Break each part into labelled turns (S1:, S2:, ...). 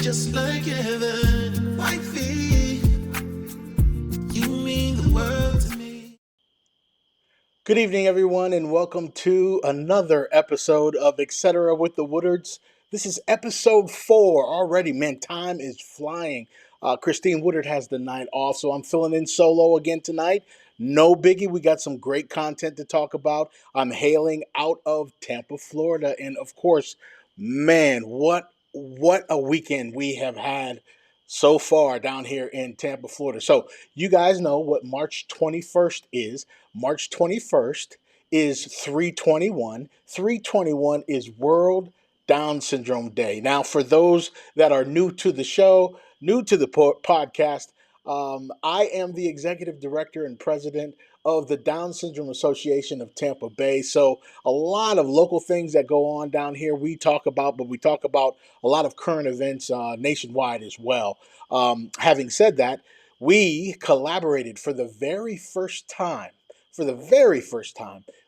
S1: just like heaven. Wifey, you mean the world to me.
S2: Good evening, everyone, and welcome to another episode of Etcetera with the Woodards. This is episode 4 already. Man, time is flying. Christine Woodard has the night off, so I'm filling in solo again tonight. No biggie. We got some great content to talk about. I'm hailing out of Tampa, Florida, and of course, man, what a weekend we have had so far down here in Tampa, Florida. So you guys know what March 21st is. March 21st is 321. 321 is World Down Syndrome Day. Now, for those that are new to the show, new to the podcast, I am the executive director and president of the Down Syndrome Association of Tampa Bay. So, a lot of local things that go on down here we talk about, but we talk about a lot of current events nationwide as well. Having said that, we collaborated for the very first time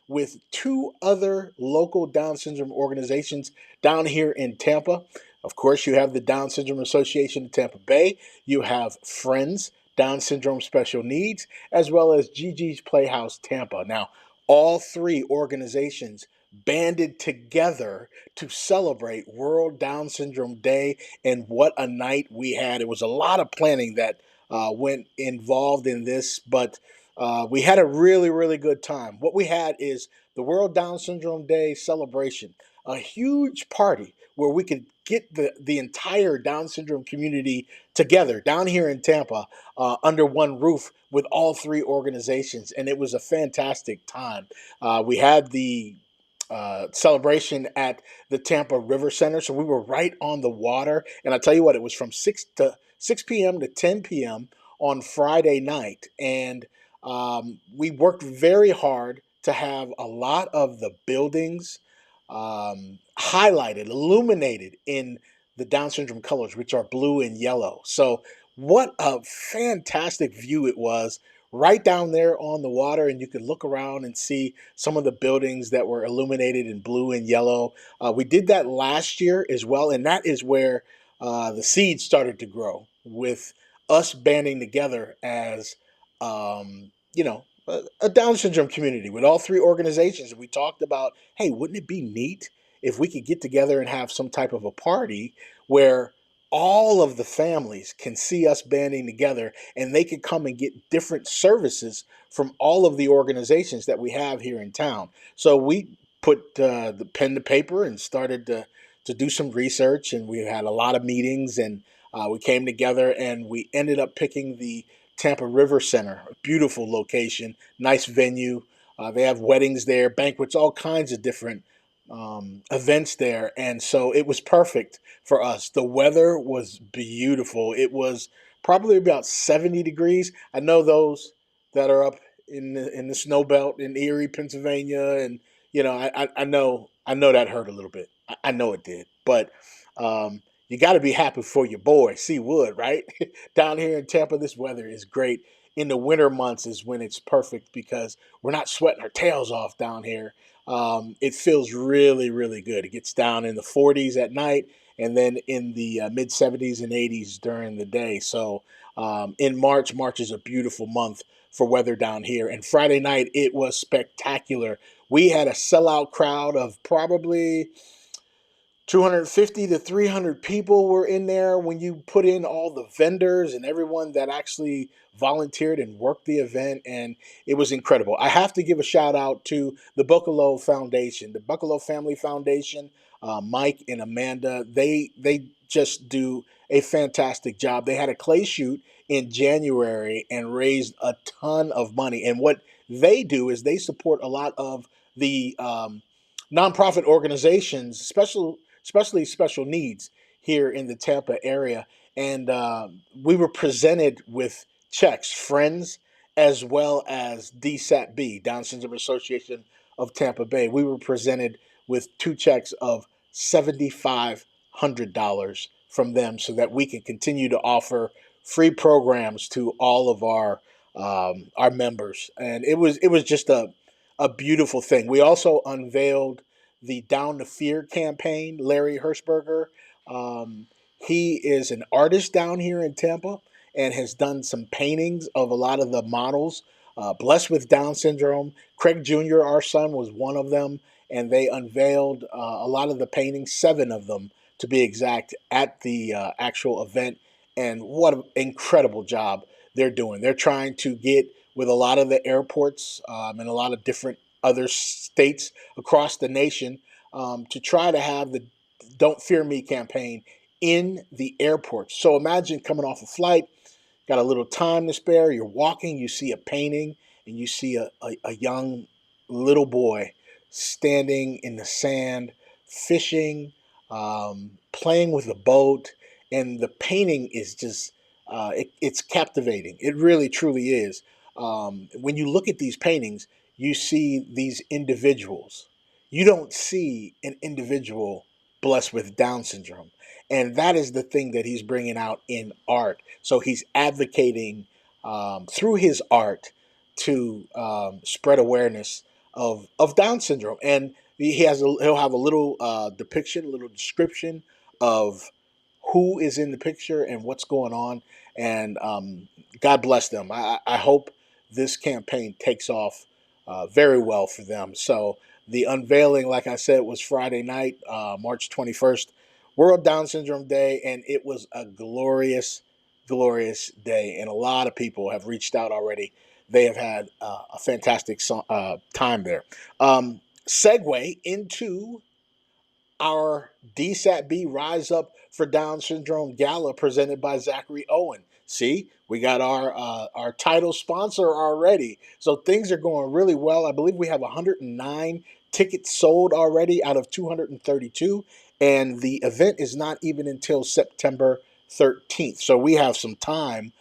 S2: with two other local Down syndrome organizations down here in Tampa. Of course, you have the Down Syndrome Association of Tampa Bay. You have Friends Down Syndrome Special Needs, as well as Gigi's Playhouse Tampa. Now, all three organizations banded together to celebrate World Down Syndrome Day, and what a night we had. It was a lot of planning that went involved in this, but we had a really, really good time. What we had is the World Down Syndrome Day celebration, a huge party where we could get the entire Down syndrome community together down here in Tampa under one roof with all three organizations. And it was a fantastic time. We had the celebration at the Tampa River Center. So we were right on the water. And I tell you what, it was from 6 p.m. to 10 p.m. on Friday night. And we worked very hard to have a lot of the buildings highlighted, illuminated in the Down syndrome colors, which are blue and yellow. So, what a fantastic view it was right down there on the water, and you could look around and see some of the buildings that were illuminated in blue and yellow. We did that last year as well, and that is where the seeds started to grow with us banding together as a Down syndrome community with all three organizations. We talked about, hey, wouldn't it be neat if we could get together and have some type of a party where all of the families can see us banding together and they could come and get different services from all of the organizations that we have here in town. So we put the pen to paper and started to do some research, and we had a lot of meetings, and we came together and we ended up picking the Tampa River Center, a beautiful location, nice venue. They have weddings there, banquets, all kinds of different events there. And so it was perfect for us. The weather was beautiful. It was probably about 70 degrees. I know those that are up in the snow belt in Erie, Pennsylvania, and I know that hurt a little bit. I know it did, but you got to be happy for your boy, C Wood, right? Down here in Tampa, this weather is great. In the winter months is when it's perfect because we're not sweating our tails off down here. It feels really, really good. It gets down in the 40s at night and then in the mid 70s and 80s during the day. So in March is a beautiful month for weather down here. And Friday night, it was spectacular. We had a sellout crowd of probably 250 to 300 people were in there when you put in all the vendors and everyone that actually volunteered and worked the event, and it was incredible. I have to give a shout out to the Buccalo Foundation, the Buccalo Family Foundation. Mike and Amanda, they just do a fantastic job. They had a clay shoot in January and raised a ton of money, and what they do is they support a lot of the nonprofit organizations, especially special needs here in the Tampa area. And we were presented with checks, Friends, as well as DSATB, Down Syndrome Association of Tampa Bay. We were presented with two checks of $7,500 from them so that we can continue to offer free programs to all of our members. And it was just a beautiful thing. We also unveiled the Down to Fear campaign. Larry Hirschberger, um, He is an artist down here in Tampa and has done some paintings of a lot of the models blessed with Down syndrome. Craig Jr., our son, was one of them, and they unveiled a lot of the paintings, 7 of them to be exact, at the actual event. And what an incredible job they're doing. They're trying to get with a lot of the airports and a lot of different other states across the nation to try to have the Don't Fear Me campaign in the airport. So imagine coming off a flight, got a little time to spare, you're walking, you see a painting, and you see a young little boy standing in the sand, fishing, playing with a boat, and the painting is just, it's captivating. It really, truly is. When you look at these paintings, you see these individuals. You don't see an individual blessed with Down syndrome. And that is the thing that he's bringing out in art. So he's advocating through his art to spread awareness of Down syndrome. And he'll have a little depiction, a little description of who is in the picture and what's going on. And God bless them. I hope this campaign takes off very well for them. So the unveiling, like I said, was Friday night, March 21st, World Down Syndrome Day, and it was a glorious, glorious day. And a lot of people have reached out already. They have had a fantastic time there. Segue into our DSAT-B Rise Up for Down Syndrome Gala presented by Zachary Owen. See, we got our title sponsor already. So things are going really well. I believe we have 109 tickets sold already out of 232. And the event is not even until September 13th. So we have some time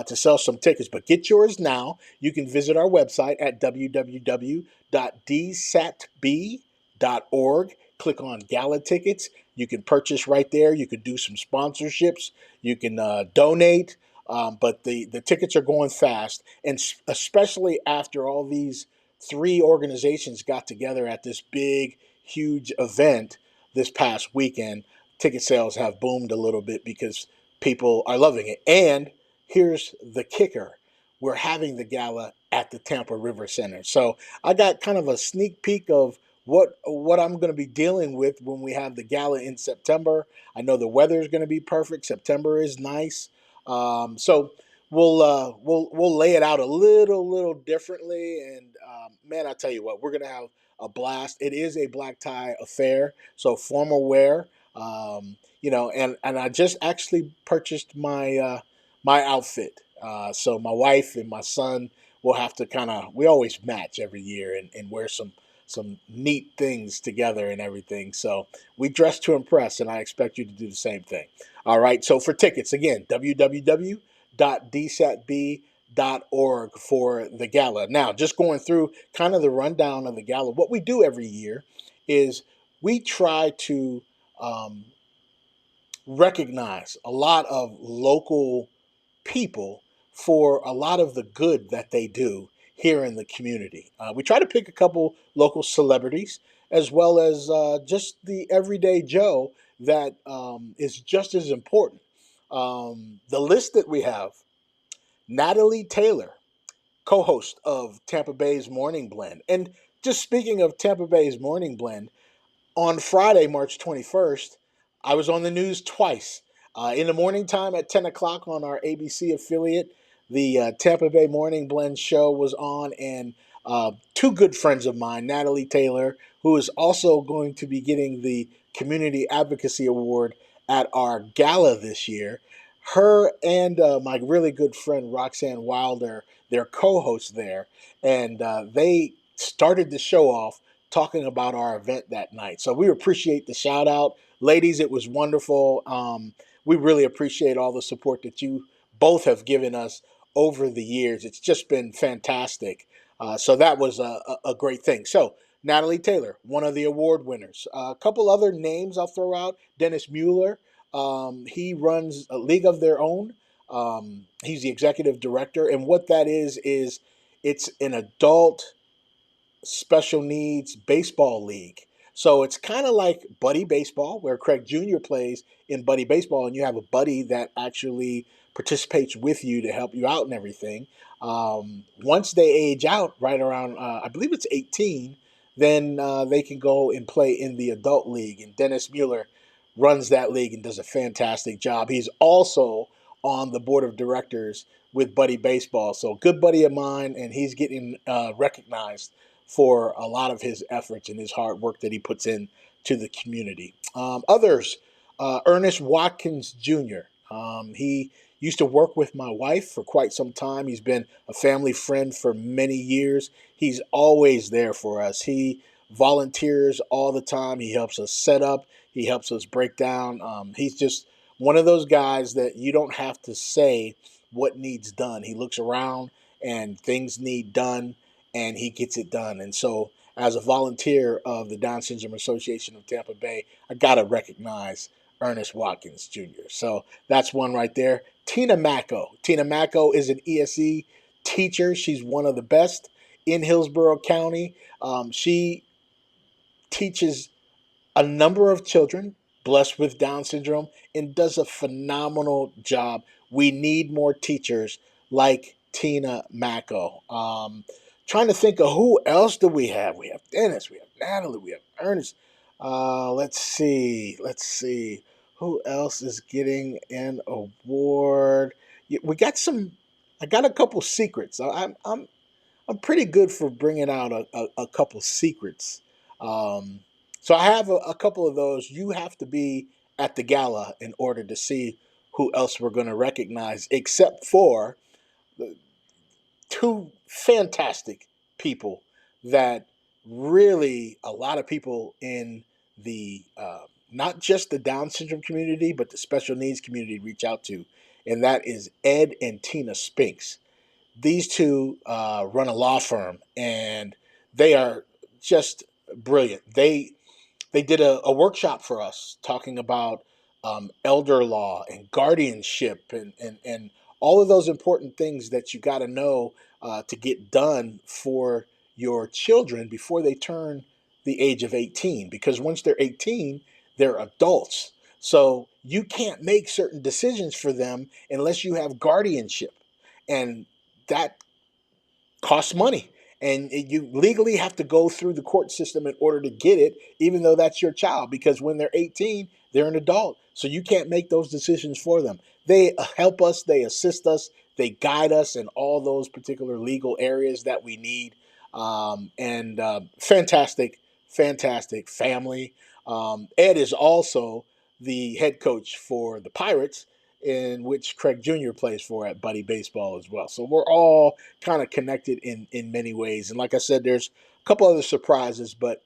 S2: to sell some tickets. But get yours now. You can visit our website at www.dsatb.org. Click on Gala tickets. You can purchase right there. You can do some sponsorships. You can donate. But the tickets are going fast. And especially after all these 3 organizations got together at this big, huge event this past weekend, ticket sales have boomed a little bit because people are loving it. And here's the kicker. We're having the gala at the Tampa River Center. So I got kind of a sneak peek of what I'm going to be dealing with when we have the gala in September. I know the weather is going to be perfect. September is nice, so we'll lay it out a little differently. And man, I tell you what, we're going to have a blast. It is a black tie affair, so formal wear. And I just actually purchased my outfit. So my wife and my son will have to we always match every year and wear some neat things together and everything. So we dress to impress, and I expect you to do the same thing. All right. So for tickets, again, www.dsatb.org for the gala. Now, just going through kind of the rundown of the gala, what we do every year is we try to um, recognize a lot of local people for a lot of the good that they do here in the community. We try to pick a couple local celebrities as well as just the everyday Joe that is just as important. The list that we have: Natalie Taylor, co host of Tampa Bay's Morning Blend. And just speaking of Tampa Bay's Morning Blend, on Friday, March 21st, I was on the news twice. In the morning time at 10 o'clock on our ABC affiliate, the Tampa Bay Morning Blend show was on, and 2 good friends of mine, Natalie Taylor, who is also going to be getting the Community Advocacy Award at our gala this year, her and my really good friend Roxanne Wilder, their co-hosts there, and they started the show off talking about our event that night. So we appreciate the shout out. Ladies, it was wonderful. We really appreciate all the support that you both have given us over the years. It's just been fantastic. So that was a great thing. So, Natalie Taylor, one of the award winners. A couple other names I'll throw out: Dennis Mueller. He runs a League of Their Own. He's the executive director. And what that is it's an adult special needs baseball league. So it's kind of like Buddy Baseball, where Craig Jr. plays in buddy baseball and you have a buddy that actually participates with you to help you out and everything, once they age out right around, I believe it's 18, then they can go and play in the adult league. And Dennis Mueller runs that league and does a fantastic job. He's also on the board of directors with Buddy Baseball. So, good buddy of mine, and he's getting recognized for a lot of his efforts and his hard work that he puts in to the community. Others, Ernest Watkins Jr. He used to work with my wife for quite some time. He's been a family friend for many years. He's always there for us. He volunteers all the time. He helps us set up. He helps us break down. He's just one of those guys that you don't have to say what needs done. He looks around and things need done and he gets it done. And so, as a volunteer of the Down Syndrome Association of Tampa Bay, I got to recognize Ernest Watkins Jr. So, that's one right there. Tina Macco. Tina Macco is an ESE teacher. She's one of the best in Hillsborough County. She teaches a number of children blessed with Down syndrome and does a phenomenal job. We need more teachers like Tina Macco. Trying to think of who else do we have? We have Dennis, we have Natalie, we have Ernest. Let's see. Who else is getting an award? We got some. I got a couple secrets. I'm pretty good for bringing out a couple secrets. Um, so I have a couple of those. You have to be at the gala in order to see who else we're going to recognize, except for the two fantastic people that really a lot of people in the not just the Down syndrome community, but the special needs community reach out to, and that is Ed and Tina Spinks. These two run a law firm, and they are just brilliant. They did a workshop for us talking about elder law and guardianship and all of those important things that you got to know to get done for your children before they turn the age of 18. Because once they're 18, they're adults. So you can't make certain decisions for them unless you have guardianship. And that costs money. And you legally have to go through the court system in order to get it, even though that's your child, because when they're 18, they're an adult. So you can't make those decisions for them. They help us, they assist us, they guide us in all those particular legal areas that we need. And fantastic, fantastic family. Ed is also the head coach for the Pirates, in which Craig Jr. plays for at Buddy Baseball as well. So we're all kind of connected in many ways. And like I said, there's a couple other surprises, but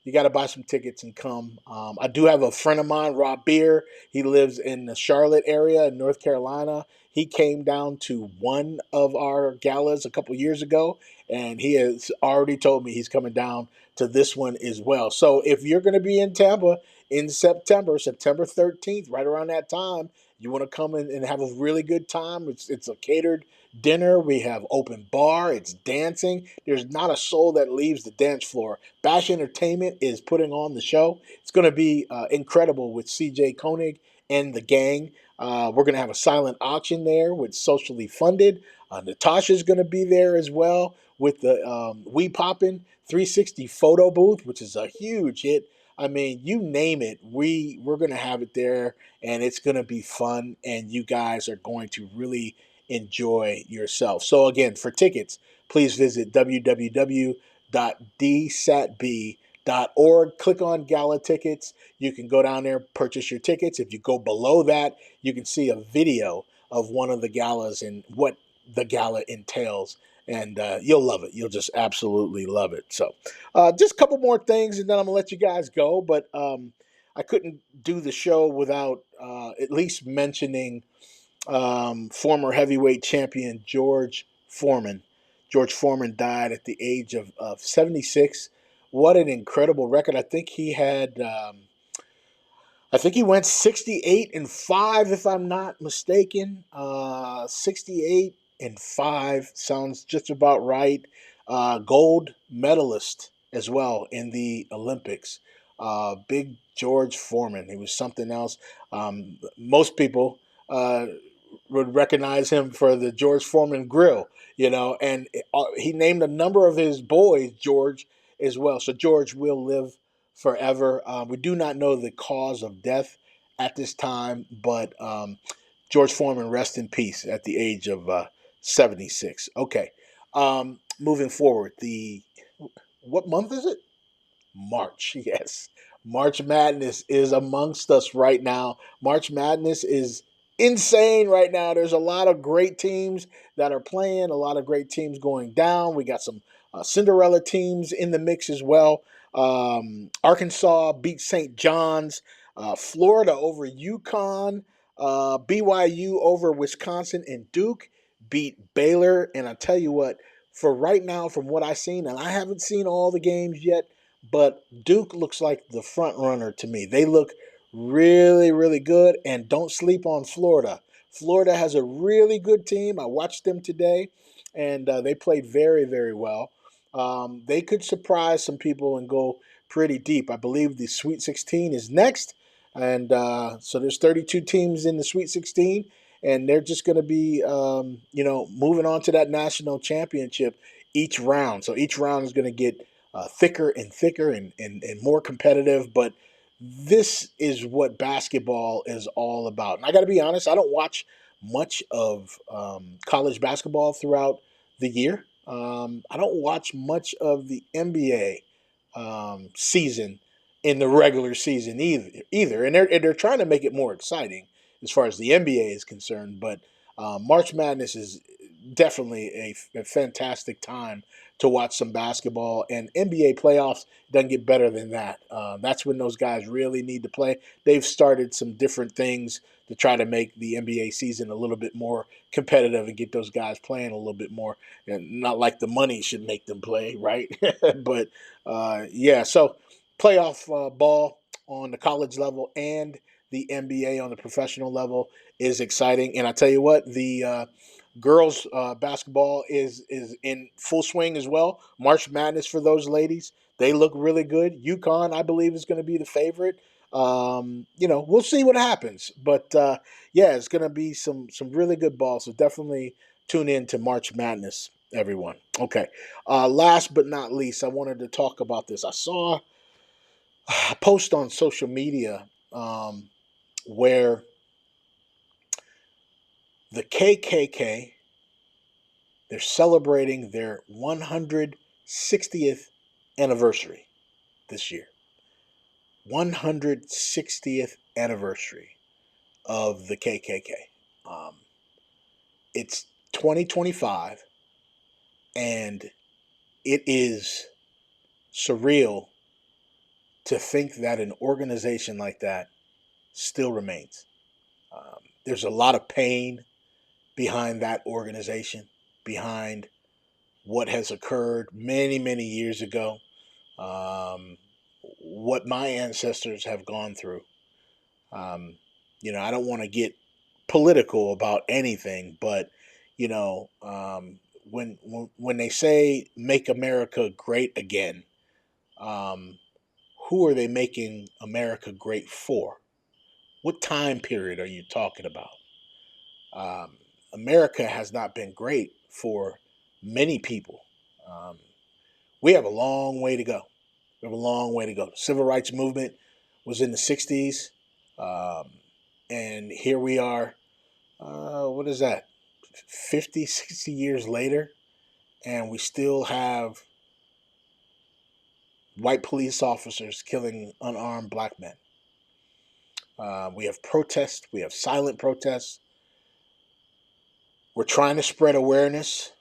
S2: you got to buy some tickets and come. I do have a friend of mine, Rob Beer. He lives in the Charlotte area in North Carolina. He came down to one of our galas a couple years ago, and he has already told me he's coming down to this one as well. So if you're going to be in Tampa in September, September 13th, right around that time, you want to come in and have a really good time. It's a catered dinner. We have open bar. It's dancing. There's not a soul that leaves the dance floor. Bash Entertainment is putting on the show. It's going to be incredible with CJ Koenig and the gang. We're going to have a silent auction there with Socially Funded. Natasha's going to be there as well with the We Poppin' 360 photo booth, which is a huge hit. I mean, you name it, we're going to have it there, and it's going to be fun, and you guys are going to really enjoy yourself. So again, for tickets, please visit www.dsatb.org. Click on Gala Tickets. You can go down there, purchase your tickets. If you go below that, you can see a video of one of the galas and what the gala entails. And you'll love it. You'll just absolutely love it. So just a couple more things, and then I'm going to let you guys go. But I couldn't do the show without at least mentioning former heavyweight champion George Foreman. George Foreman died at the age of 76. What an incredible record. I think he went 68-5, if I'm not mistaken. 68-5 sounds just about right. Gold medalist as well in the Olympics. Big George Foreman. He was something else. Most people would recognize him for the George Foreman grill, and he named a number of his boys George as well. So George will live forever. We do not know the cause of death at this time, but George Foreman, rest in peace at the age of 76. Okay, moving forward, what month is it? March, yes. March Madness is amongst us right now. March Madness is insane right now. There's a lot of great teams that are playing, a lot of great teams going down. We got some Cinderella teams in the mix as well. Arkansas beat St. John's, Florida over UConn, BYU over Wisconsin, and Duke beat Baylor. And I tell you what, for right now, from what I've seen, and I haven't seen all the games yet, but Duke looks like the front runner to me. They look really, really good, and don't sleep on Florida. Florida has a really good team. I watched them today, and they played very, very well. They could surprise some people and go pretty deep. I believe the Sweet 16 is next, and so there's 32 teams in the Sweet 16, and they're just going to be, moving on to that national championship each round. So each round is going to get thicker and thicker and more competitive. But this is what basketball is all about. And I got to be honest, I don't watch much of college basketball throughout the year. I don't watch much of the NBA season in the regular season either. And they're trying to make it more exciting as far as the NBA is concerned. But March Madness is definitely a fantastic time to watch some basketball, and NBA playoffs doesn't get better than that. That's when those guys really need to play. They've started some different things to try to make the NBA season a little bit more competitive and get those guys playing a little bit more. And not like the money should make them play, right? But yeah, so playoff ball on the college level and the NBA on the professional level is exciting. And I tell you what, the girls basketball is in full swing as well. March Madness for those ladies, they look really good. UConn, I believe, is going to be the favorite. We'll see what happens, but yeah, it's going to be some really good ball. So definitely tune in to March Madness, everyone. Okay. Last but not least, I wanted to talk about this. I saw a post on social media where the KKK, they're celebrating their 160th anniversary this year. 160th anniversary of the KKK. Um, it's 2025, and it is surreal to think that an organization like that still remains. There's a lot of pain behind that organization, behind what has occurred many, many years ago, what my ancestors have gone through. Um, I don't want to get political about anything, but when they say "Make America Great Again," um, who are they making America great for? What time period are you talking about? Um, America has not been great for many people. Um, we have a long way to go. We have a long way to go. The civil rights movement was in the 60s. Um, and here we are, what is that, 50, 60 years later, and we still have white police officers killing unarmed black men. We have protests, we have silent protests. We're trying to spread awareness.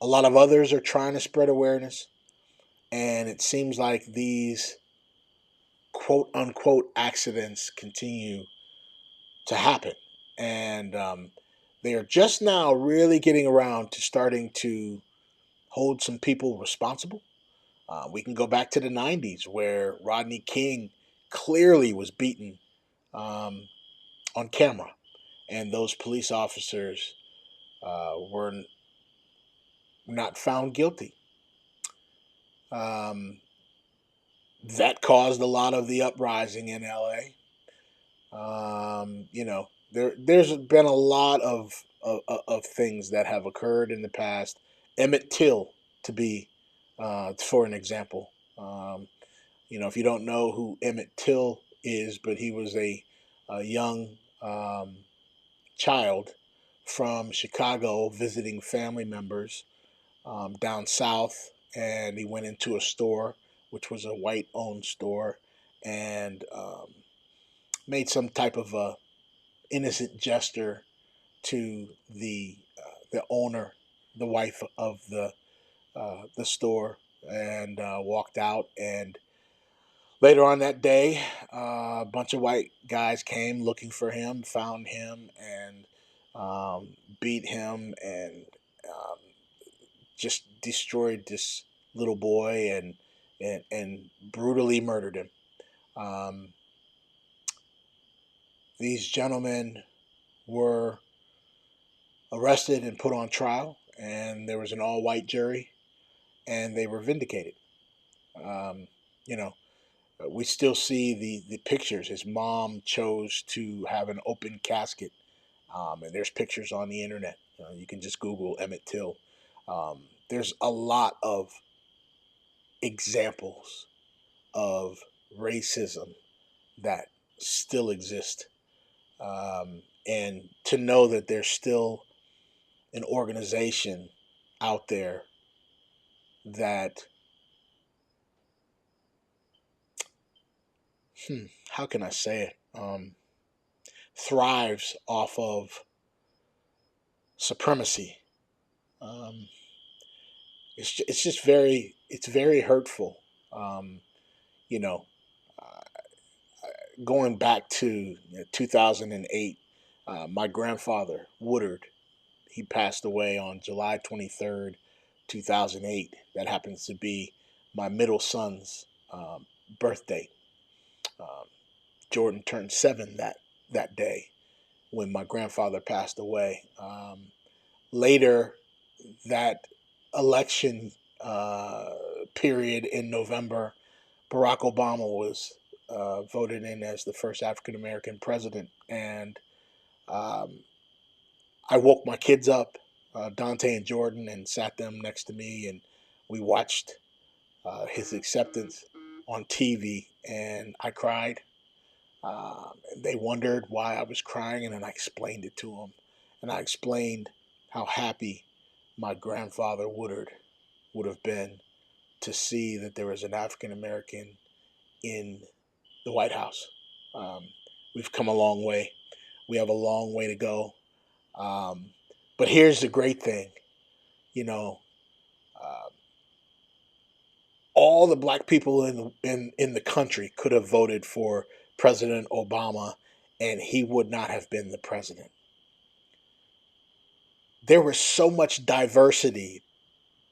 S2: A lot of others are trying to spread awareness. And it seems like these quote unquote accidents continue to happen. And they are just now really getting around to starting to hold some people responsible. We can go back to the 90s where Rodney King clearly was beaten on camera, and those police officers were not found guilty. Um, That caused a lot of the uprising in LA. There's been a lot of things that have occurred in the past. Emmett Till, to be for an example. If you don't know who Emmett Till is, but he was a young child from Chicago visiting family members down south, and he went into a store, which was a white-owned store, and made some type of a innocent gesture to the owner, the wife of the store, and walked out. And later on that day, a bunch of white guys came looking for him, found him, and beat him, and um, just destroyed this little boy, and brutally murdered him. Um, these gentlemen were arrested and put on trial, and there was an all-white jury, and they were vindicated. Um, you know, we still see the pictures. His mom chose to have an open casket, and there's pictures on the internet. You can just Google Emmett Till. There's a lot of examples of racism that still exist, and to know that there's still an organization out there that, how can I say it, thrives off of supremacy. Um, it's just very hurtful. Um, you know, uh, Going back to 2008, my grandfather Woodard, he passed away on July 23rd, 2008. That happens to be my middle son's birthday. Um, Jordan turned 7 that day when my grandfather passed away. Later that election period in November, Barack Obama was voted in as the first African American president, and um, I woke my kids up, Dante and Jordan, and sat them next to me, and we watched his acceptance on TV, and I cried. And they wondered why I was crying, and then I explained it to them, and I explained how happy my grandfather Woodard would have been to see that there was an African American in the White House. Um, we've come a long way. We have a long way to go. Um, but here's the great thing, you know, uh, all the black people in the country could have voted for President Obama, and he would not have been the president. There was so much diversity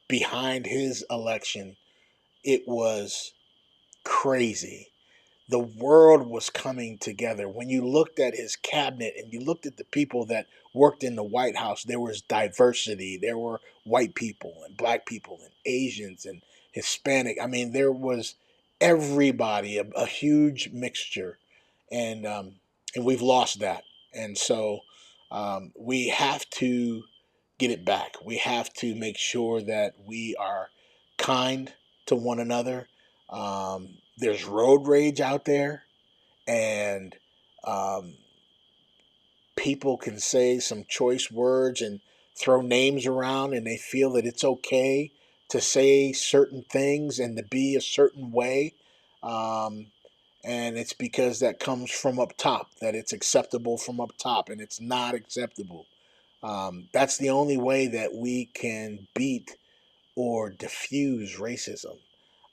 S2: behind his election. It was crazy. The world was coming together. When you looked at his cabinet and you looked at the people that worked in the White House, there was diversity. There were white people and black people and Asians and Hispanic. I mean, there was everybody, a huge mixture, and we've lost that. And so we have to get it back. We have to make sure that we are kind to one another. There's road rage out there, and um, people can say some choice words and throw names around, and they feel that it's okay to say certain things and to be a certain way. Um, and it's because that comes from up top, that it's acceptable from up top, and it's not acceptable. That's the only way that we can beat or diffuse racism.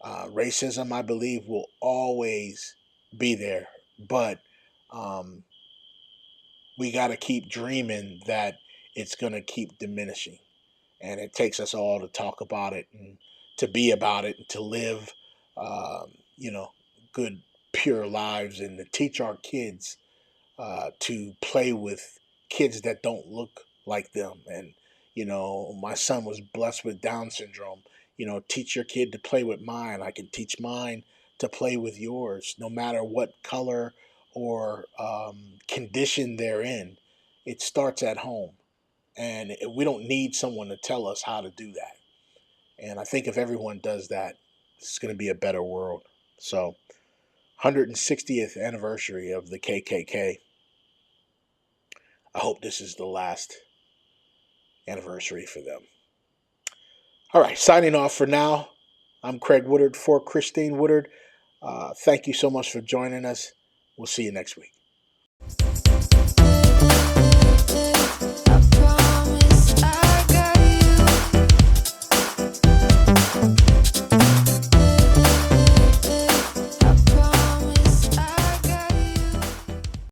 S2: Racism, I believe, will always be there, but um, we got to keep dreaming that it's going to keep diminishing. And it takes us all to talk about it and to be about it and to live, you know, good, pure lives, and to teach our kids to play with kids that don't look like them. And, my son was blessed with Down syndrome. Teach your kid to play with mine. I can teach mine to play with yours, no matter what color or condition they're in. It starts at home. And we don't need someone to tell us how to do that. And I think if everyone does that, it's going to be a better world. So, 160th anniversary of the KKK. I hope this is the last anniversary for them. All right, signing off for now. I'm Craig Woodard for Christine Woodard. Thank you so much for joining us. We'll see you next week.